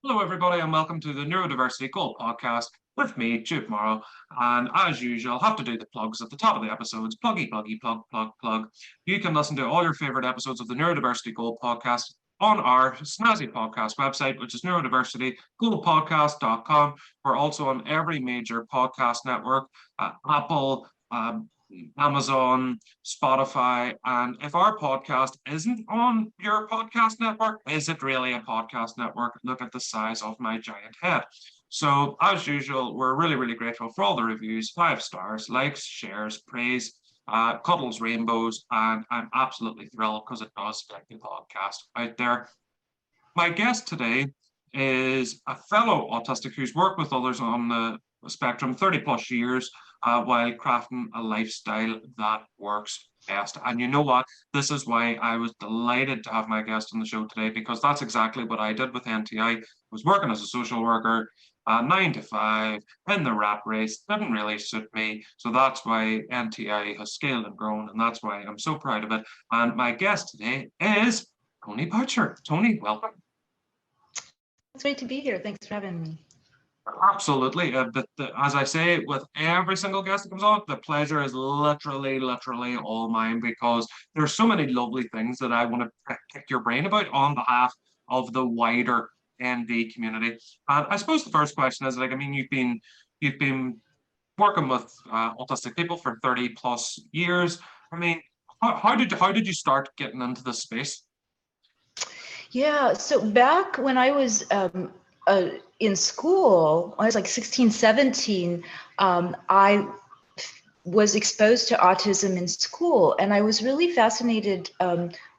Hello, everybody, and welcome to the Neurodiversity Gold podcast with me, Jude Morrow. And as usual, I'll have to do the plugs at the top of the episodes. Pluggy, pluggy, plug, plug, plug. You can listen to all your favorite episodes of the Neurodiversity Gold podcast on our snazzy podcast website, which is neurodiversitygoldpodcast.com. We're also on every major podcast network, Apple, Amazon, Spotify. And if our podcast isn't on your podcast network, is it really a podcast network? Look at the size of my giant head. So, as usual, we're really, really grateful for all the reviews, 5 stars, likes, shares, praise, cuddles, rainbows, and I'm absolutely thrilled because it does get the podcast out there. My guest today is a fellow autistic who's worked with others on the spectrum 30 plus years while crafting a lifestyle that works best. And you know what? This is why I was delighted to have my guest on the show today, because that's exactly what I did with NTI. I was working as a social worker, 9 to 5 in the rat race, didn't really suit me. So that's why NTI has scaled and grown, and that's why I'm so proud of it. And my guest today is Toni Boucher. Toni, welcome. It's great to be here. Thanks for having me. Absolutely. As I say, with every single guest that comes on, the pleasure is literally, literally all mine, because there's so many lovely things that I want to pick your brain about on behalf of the wider ND community. And I suppose the first question is, like, I mean, you've been working with autistic people for 30 plus years. I mean, how did you start getting into this space? Yeah, so back when I was in school, I was like 16, 17, I was exposed to autism in school, and I was really fascinated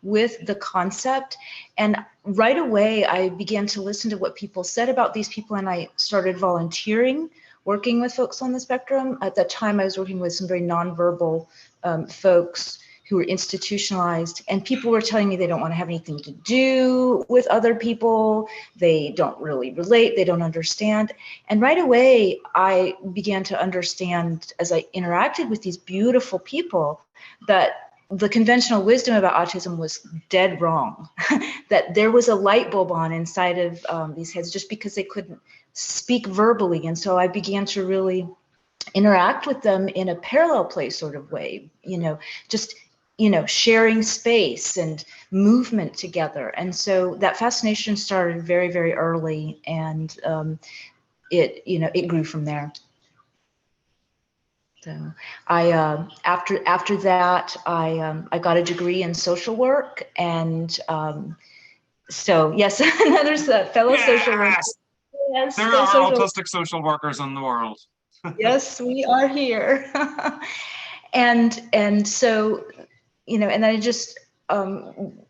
with the concept. And right away, I began to listen to what people said about these people, and I started volunteering, working with folks on the spectrum. At that time, I was working with some very nonverbal folks who were institutionalized, and people were telling me they don't want to have anything to do with other people. They don't really relate. They don't understand. And right away, I began to understand, as I interacted with these beautiful people, that the conventional wisdom about autism was dead wrong, that there was a light bulb on inside of these heads just because they couldn't speak verbally. And so I began to really interact with them in a parallel play sort of way, just sharing space and movement together. And so that fascination started very, very early, and it grew from there. So after that, I got a degree in social work, and so yes, another fellow social worker. Yes, there are autistic social workers in the world. Yes, we are here. and so and then I just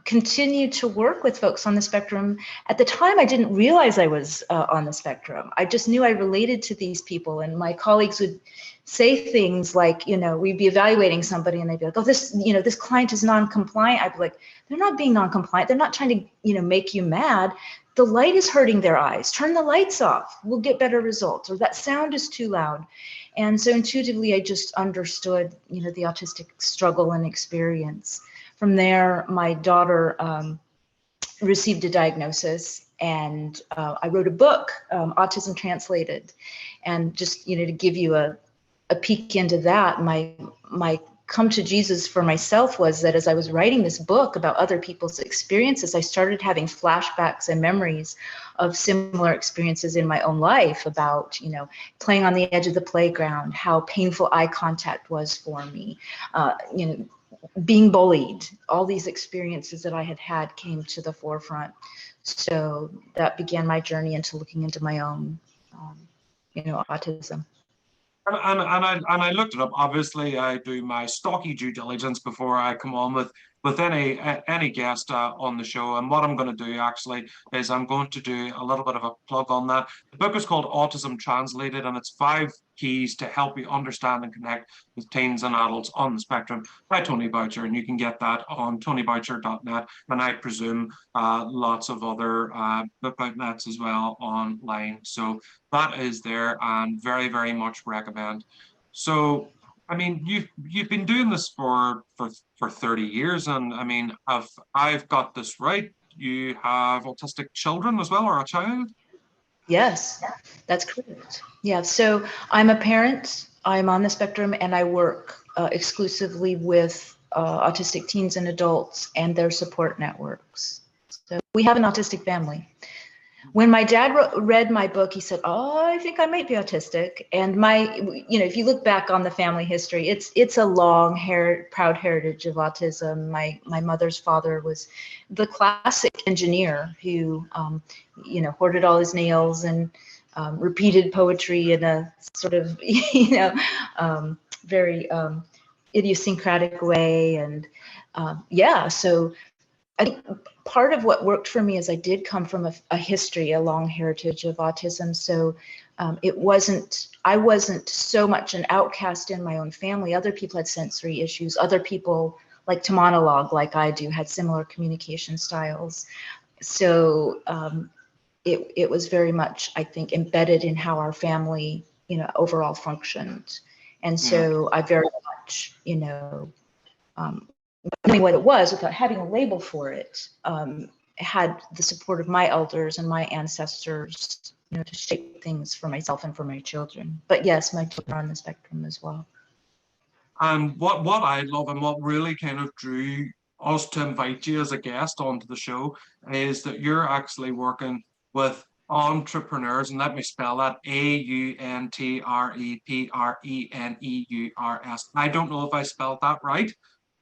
continued to work with folks on the spectrum. At the time, I didn't realize I was on the spectrum. I just knew I related to these people, and my colleagues would say things like, we'd be evaluating somebody, and they'd be like, "Oh, this client is non-compliant." I'd be like, "They're not being non-compliant. They're not trying to, make you mad. The light is hurting their eyes. Turn the lights off. We'll get better results." Or that sound is too loud. And so intuitively, I just understood, the autistic struggle and experience. From there, my daughter received a diagnosis, and I wrote a book, Autism Translated. And just, to give you a peek into that, my come to Jesus for myself was that as I was writing this book about other people's experiences, I started having flashbacks and memories of similar experiences in my own life about, playing on the edge of the playground, how painful eye contact was for me, being bullied. All these experiences that I had came to the forefront. So that began my journey into looking into my own, autism. And I looked it up. Obviously, I do my stocky due diligence before I come on with any guest on the show. And what I'm going to do actually is I'm going to do a little bit of a plug on that. The book is called Autism Translated, and it's 5 keys to help you understand and connect with teens and adults on the spectrum by Toni Boucher. And you can get that on toniboucher.net, and I presume lots of other book outlets as well online. So that is there, and very, very much recommend. So, I mean, you've been doing this for 30 years, and I mean, I've got this right. You have autistic children as well, or a child? Yes, that's correct. Yeah, so I'm a parent, I'm on the spectrum, and I work exclusively with autistic teens and adults and their support networks. So we have an autistic family. When my dad read my book, he said, "Oh, I think I might be autistic." And if you look back on the family history, it's a long proud heritage of autism. My mother's father was the classic engineer who, hoarded all his nails and repeated poetry in a sort of, very idiosyncratic way. And yeah, so I think part of what worked for me is I did come from a history, a long heritage of autism. So I wasn't so much an outcast in my own family. Other people had sensory issues. Other people like to monologue like I do, had similar communication styles. So it was very much, I think, embedded in how our family, overall functioned. And Yeah. so I very much, um, knowing what it was without having a label for it, had the support of my elders and my ancestors, to shape things for myself and for my children. But yes, my children are on the spectrum as well. And what I love and what really kind of drew us to invite you as a guest onto the show is that you're actually working with entrepreneurs, and let me spell that: AUNTREPRENEURS. I don't know if I spelled that right,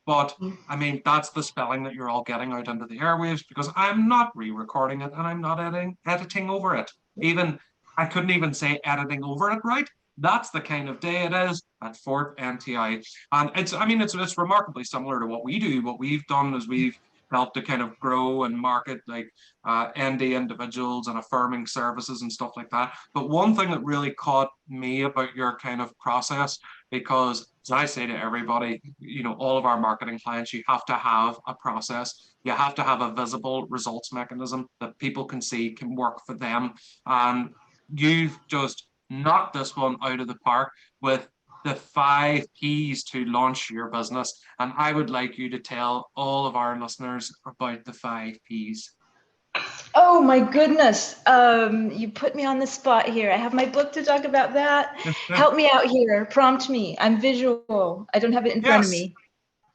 but I mean, that's the spelling that you're all getting out into the airwaves, because I'm not re-recording it and I'm not editing over it. Even I couldn't even say editing over it right. That's the kind of day it is at Fort NTI. And it's remarkably similar to what we do. What we've done is we've helped to kind of grow and market like ND individuals and affirming services and stuff like that. But one thing that really caught me about your kind of process, because as I say to everybody, all of our marketing clients, you have to have a process. You have to have a visible results mechanism that people can see can work for them. And you've just knocked this one out of the park with the 5 Ps to launch your business. And I would like you to tell all of our listeners about the 5 Ps. Oh my goodness. You put me on the spot here. I have my book to talk about that. Help me out here. Prompt me. I'm visual. I don't have it in front of Yes, me.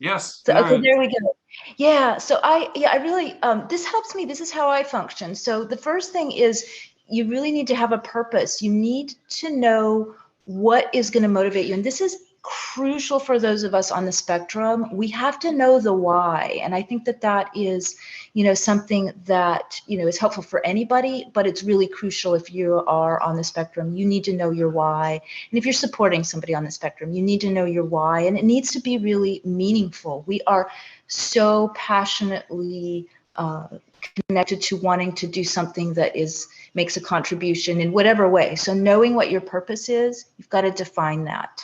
yes, So okay, no, there we go. Yeah. So I really, this helps me. This is how I function. So the first thing is you really need to have a purpose. You need to know what is going to motivate you. And this is crucial for those of us on the spectrum. We have to know the why. And I think that is, something that, is helpful for anybody, but it's really crucial if you are on the spectrum. You need to know your why. And if you're supporting somebody on the spectrum, you need to know your why. And it needs to be really meaningful. We are so passionately connected to wanting to do something that makes a contribution in whatever way. So knowing what your purpose is, you've got to define that.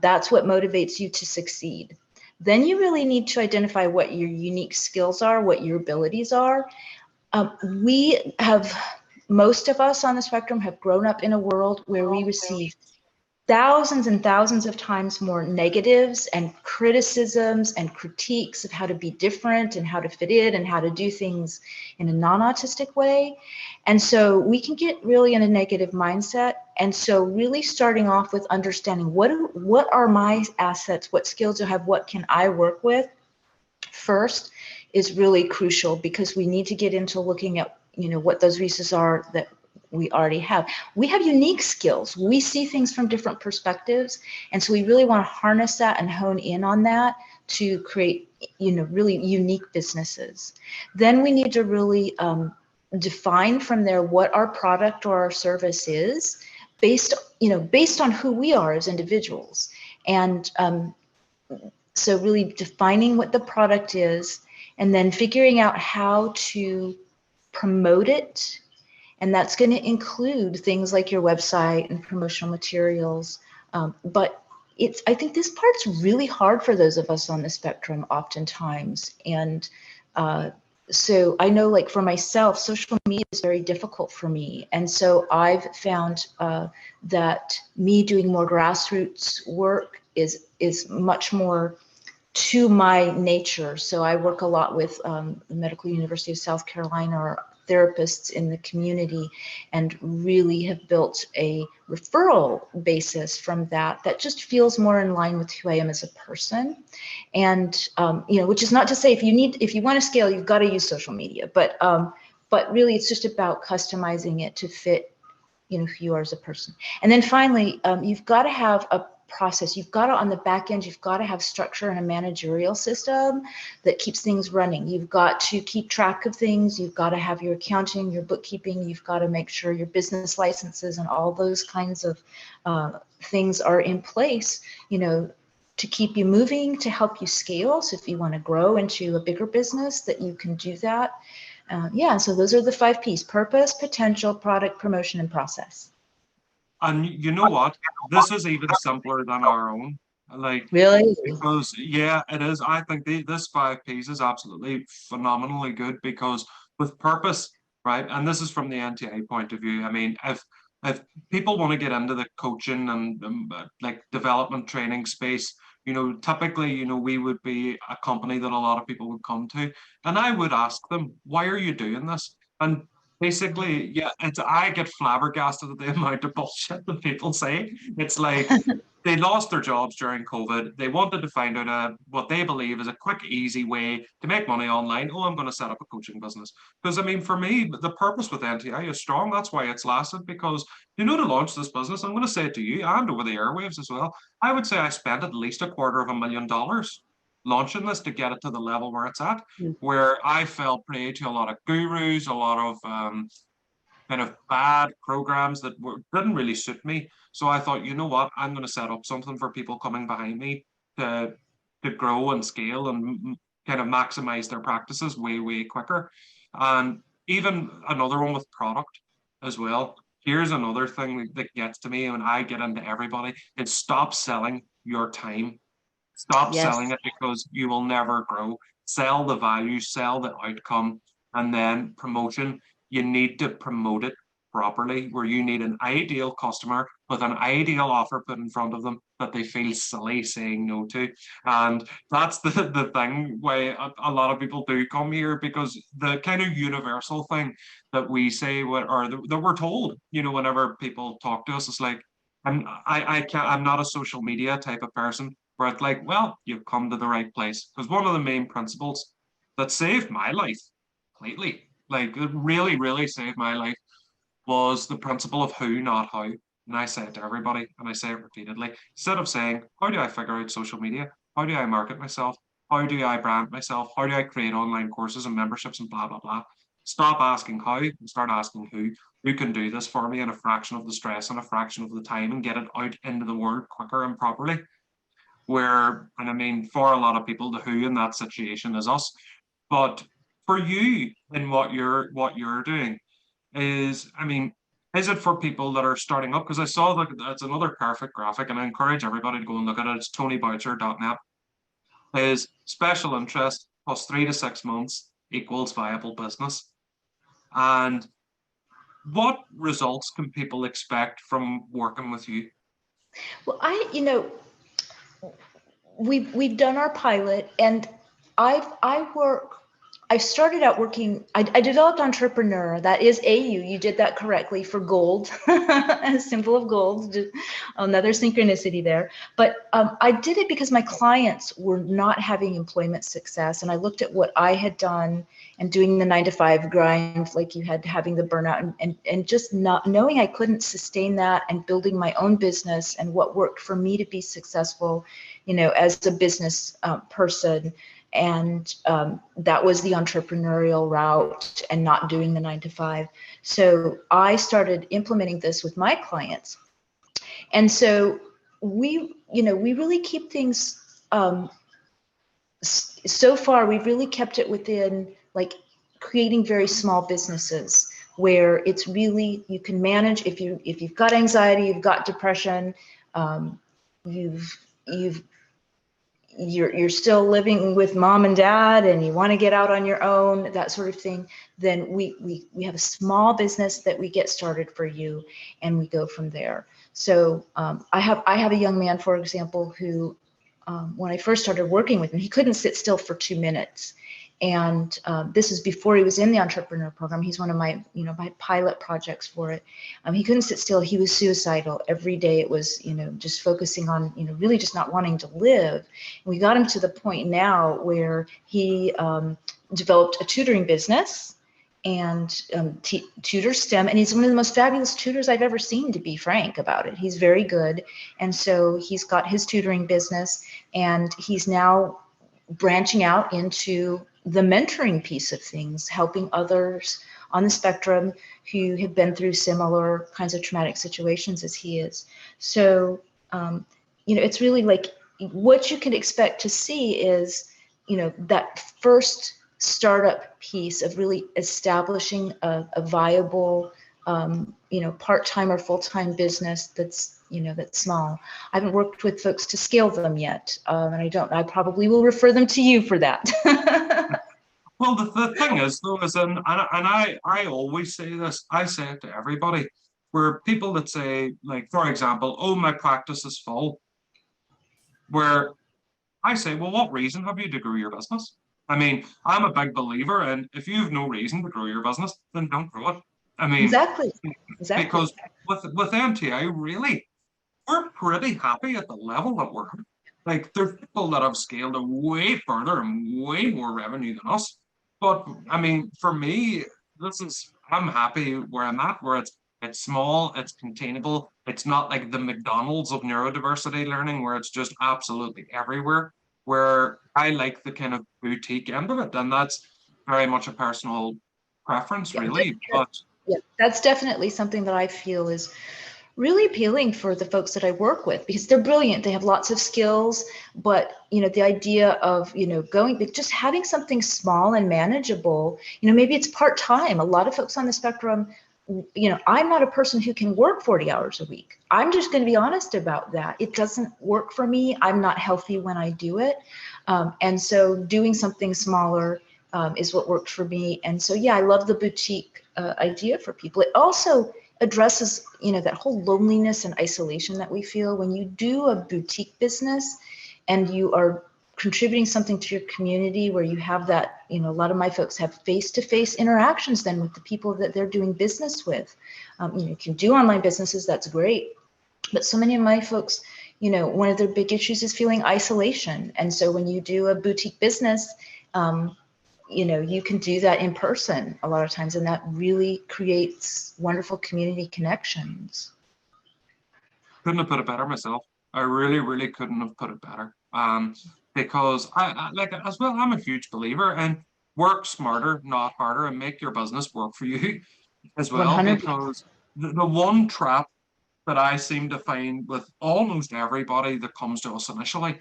That's what motivates you to succeed. Then you really need to identify what your unique skills are, what your abilities are. Most of us on the spectrum have grown up in a world where we receive thousands and thousands of times more negatives and criticisms and critiques of how to be different and how to fit in and how to do things in a non-autistic way. And so we can get really in a negative mindset. And so really starting off with understanding what are my assets, what skills do I have, what can I work with first is really crucial, because we need to get into looking at, what those resources are that we already have. We have unique skills. We see things from different perspectives. And so we really want to harness that and hone in on that to create, really unique businesses. Then we need to really define from there what our product or our service is based on who we are as individuals. And so really defining what the product is and then figuring out how to promote it. And that's going to include things like your website and promotional materials. But I think this part's really hard for those of us on the spectrum oftentimes. And so I know, like for myself, social media is very difficult for me. And so I've found that me doing more grassroots work is much more to my nature. So I work a lot with the Medical University of South Carolina, or therapists in the community, and really have built a referral basis from that just feels more in line with who I am as a person. And which is not to say if you want to scale, you've got to use social media, but really it's just about customizing it to fit who you are as a person. And then finally, you've got to have a process. You've got to, on the back end, you've got to have structure and a managerial system that keeps things running. You've got to keep track of things. You've got to have your accounting, your bookkeeping. You've got to make sure your business licenses and all those kinds of things are in place, to keep you moving, to help you scale. So if you want to grow into a bigger business, that you can do that. So those are the 5 P's: purpose, potential, product, promotion, and process. And you know what? This is even simpler than our own. Like, Really? because yeah, it is. I think this 5 P's is absolutely phenomenally good because with purpose, right? And this is from the NTI point of view. I mean, if people want to get into the coaching and like development training space, typically, we would be a company that a lot of people would come to, and I would ask them, why are you doing this? And basically, yeah, I get flabbergasted at the amount of bullshit that people say. It's like they lost their jobs during COVID. They wanted to find out what they believe is a quick, easy way to make money online. Oh, I'm going to set up a coaching business. Because I mean, for me, the purpose with NTI is strong. That's why it's lasted. Because to launch this business, I'm going to say it to you and over the airwaves as well. I would say I spent at least $250,000 launching this to get it to the level where it's at, where I fell prey to a lot of gurus, a lot of kind of bad programs that didn't really suit me. So I thought, you know what, I'm going to set up something for people coming behind me to grow and scale and kind of maximize their practices way, way quicker. And even another one with product as well. Here's another thing that gets to me when I get into everybody, is stop selling your time. Stop selling it because you will never grow. Sell the value, sell the outcome, and then promotion. You need to promote it properly, where you need an ideal customer with an ideal offer put in front of them that they feel silly saying no to. And that's the thing why a lot of people do come here, because the kind of universal thing that we say that we're told, whenever people talk to us, is like, I'm not a social media type of person, where it's like, well, you've come to the right place. Because one of the main principles that saved my life completely, like it really, really saved my life, was the principle of who, not how. And I say it to everybody, and I say it repeatedly. Instead of saying, how do I figure out social media? How do I market myself? How do I brand myself? How do I create online courses and memberships and blah, blah, blah? Stop asking how and start asking who. Who can do this for me in a fraction of the stress and a fraction of the time and get it out into the world quicker and properly? And I mean, for a lot of people, the who in that situation is us. But for you, in what you're doing, I mean, is it for people that are starting up? Because I saw that that's another perfect graphic, and I encourage everybody to go and look at it. It's tonyboucher.net. Is special interest plus 3 to 6 months equals viable business. And what results can people expect from working with you? Well, we've done our pilot, and I started out working, I developed Entrepreneur. That is AU. You did that correctly, for gold, a symbol of gold, another synchronicity there. But I did it because my clients were not having employment success. And I looked at what I had done and doing the 9-to-5 grind, like you had, having the burnout, and just not knowing I couldn't sustain that, and building my own business and what worked for me to be successful, as a business person. And that was the entrepreneurial route, and not doing the 9-to-5. So I started implementing this with my clients. And so we really keep things, so far, we've really kept it within, like, creating very small businesses where it's really, you can manage, if you've got anxiety, you've got depression, you're still living with mom and dad, and you want to get out on your own, that sort of thing, then we have a small business that we get started for you, and we go from there. So I have a young man, for example, who when I first started working with him, he couldn't sit still for 2 minutes. And this is before he was in the entrepreneur program. He's one of my, my pilot projects for it. He couldn't sit still. He was suicidal every day. It was, just focusing on, really just not wanting to live. And we got him to the point now where he developed a tutoring business and tutors STEM. And he's one of the most fabulous tutors I've ever seen, to be frank about it. He's very good. And so he's got his tutoring business, and he's now branching out into the mentoring piece of things, helping others on the spectrum who have been through similar kinds of traumatic situations as he is. So, it's really like what you can expect to see is, that first startup piece of really establishing a viable, part-time or full-time business that's small. I haven't worked with folks to scale them yet, and I probably will refer them to you for that. Well, the thing is, though, I always say this, I say it to everybody, where people that say, like, for example, oh, my practice is full, where I say, well, what reason have you to grow your business? I mean, I'm a big believer, and if you have no reason to grow your business, then don't grow it. I mean, Exactly. because with MTI, really, we're pretty happy at the level that we're at. Like, there's people that have scaled it way further and way more revenue than us. But I mean, for me, I'm happy where I'm at, where it's small, it's containable. It's not like the McDonald's of neurodiversity learning, where it's just absolutely everywhere. Where I like the kind of boutique end of it, and that's very much a personal preference, really. But yeah, that's definitely something that I feel is really appealing for the folks that I work with, because they're brilliant. They have lots of skills, but the idea of just having something small and manageable, maybe it's part-time. A lot of folks on the spectrum, I'm not a person who can work 40 hours a week. I'm just going to be honest about that. It doesn't work for me. I'm not healthy when I do it. And so doing something smaller is what worked for me. And so, yeah, I love the boutique idea for people. It also addresses, that whole loneliness and isolation that we feel when you do a boutique business and you are contributing something to your community, where you have that, a lot of my folks have face-to-face interactions then with the people that they're doing business with. You can do online businesses, that's great. But so many of my folks, one of their big issues is feeling isolation. And so when you do a boutique business, you can do that in person a lot of times, and that really creates wonderful community connections. couldn't have put it better myself. I really, really couldn't have put it better. Because I like, as well, I'm a huge believer in work smarter, not harder, and make your business work for you as well. 100. Because the one trap that I seem to find with almost everybody that comes to us initially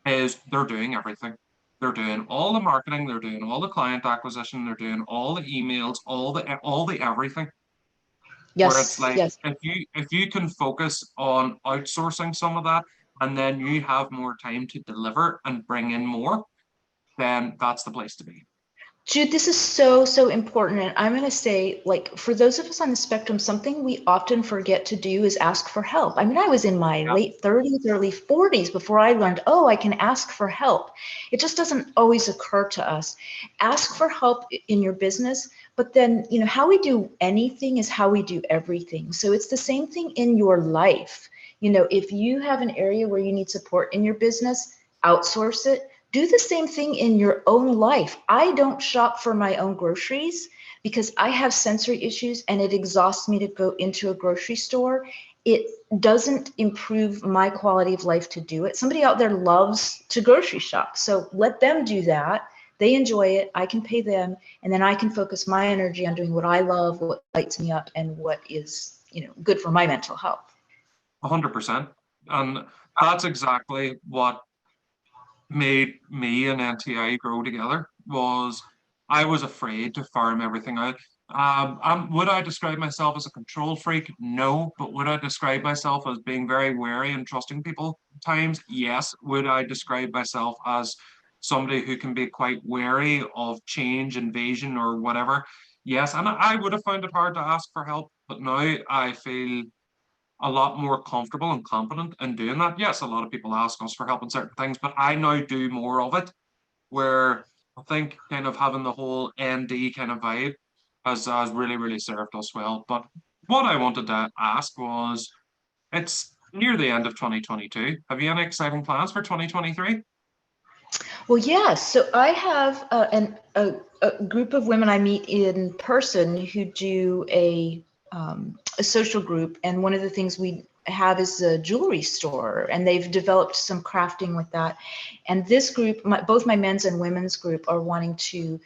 is they're doing everything. They're doing all the marketing, they're doing all the client acquisition, they're doing all the emails, all the everything. Where it's Yes, like, yes. if you can focus on outsourcing some of that, and then you have more time to deliver and bring in more, then that's the place to be. Jude, this is so, so important. And I'm going to say, like, for those of us on the spectrum, something we often forget to do is ask for help. I mean, I was in my Yeah. late 30s, early 40s before I learned, oh, I can ask for help. It just doesn't always occur to us. Ask for help in your business, but then, how we do anything is how we do everything. So it's the same thing in your life. If you have an area where you need support in your business, outsource it. Do the same thing in your own life. I don't shop for my own groceries because I have sensory issues and it exhausts me to go into a grocery store. It doesn't improve my quality of life to do it. Somebody out there loves to grocery shop, so let them do that. They enjoy it. I can pay them, and then I can focus my energy on doing what I love, what lights me up, and what is, good for my mental health. 100%. And that's exactly what made me and NTI grow together. Was I was afraid to farm everything out. Would I describe myself as a control freak? No. But would I describe myself as being very wary and trusting people at times? Yes. Would I describe myself as somebody who can be quite wary of change, invasion, or whatever? Yes. And I would have found it hard to ask for help, but now I feel a lot more comfortable and confident in doing that. Yes, a lot of people ask us for help in certain things, but I now do more of it, where I think kind of having the whole ND kind of vibe has really, really served us well. But what I wanted to ask was, it's near the end of 2022. Have you any exciting plans for 2023? Well, yeah. So I have a group of women I meet in person who do a social group, and one of the things we have is a jewelry store, and they've developed some crafting with that. And this group, both my men's and women's group, are wanting to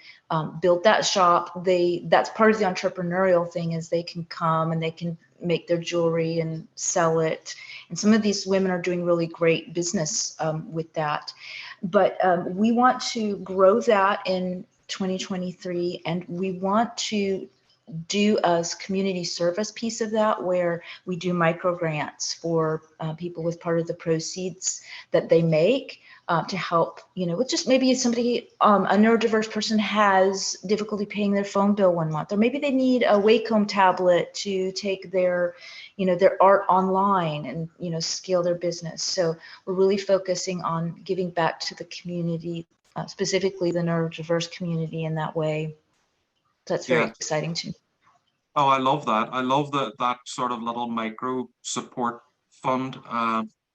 build that shop. That's part of the entrepreneurial thing, is they can come and they can make their jewelry and sell it. And some of these women are doing really great business with that. But we want to grow that in 2023, and we want to do a community service piece of that, where we do micro grants for people with part of the proceeds that they make to help, with just maybe somebody, a neurodiverse person has difficulty paying their phone bill one month, or maybe they need a Wacom tablet to take their art online and, scale their business. So we're really focusing on giving back to the community, specifically the neurodiverse community in that way. That's very Yeah. exciting to me. Oh, I love that. I love that sort of little micro support fund.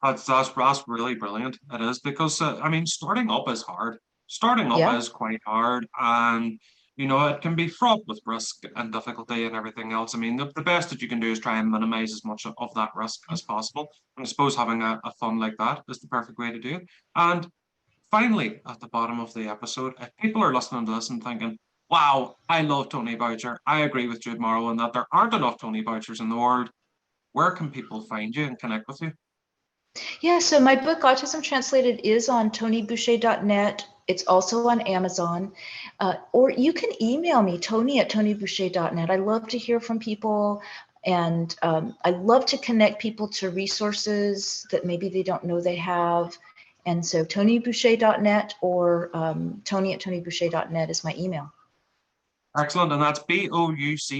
That's really brilliant. It is because I mean, starting up is hard. Starting up Yeah. is quite hard, and it can be fraught with risk and difficulty and everything else. I mean, the best that you can do is try and minimize as much of that risk as possible. And I suppose having a fund like that is the perfect way to do it. And finally, at the bottom of the episode, if people are listening to this and thinking, wow, I love Toni Boucher, I agree with Jude Morrow in that there aren't enough Toni Bouchers in the world, where can people find you and connect with you? Yeah, so my book, Autism Translated, is on toniboucher.net. It's also on Amazon. Or you can email me, toni@toniboucher.net. I love to hear from people. And I love to connect people to resources that maybe they don't know they have. And so toniboucher.net or toni@toniboucher.net is my email. Excellent. And that's Boucher.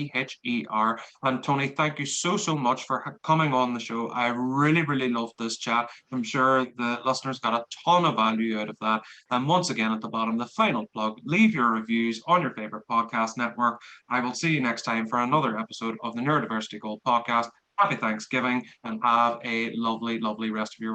And Toni, thank you so much for coming on the show. I really, really loved this chat. I'm sure the listeners got a ton of value out of that. And once again, at the bottom, the final plug, leave your reviews on your favorite podcast network. I will see you next time for another episode of the Neurodiversity Gold podcast. Happy Thanksgiving and have a lovely, lovely rest of your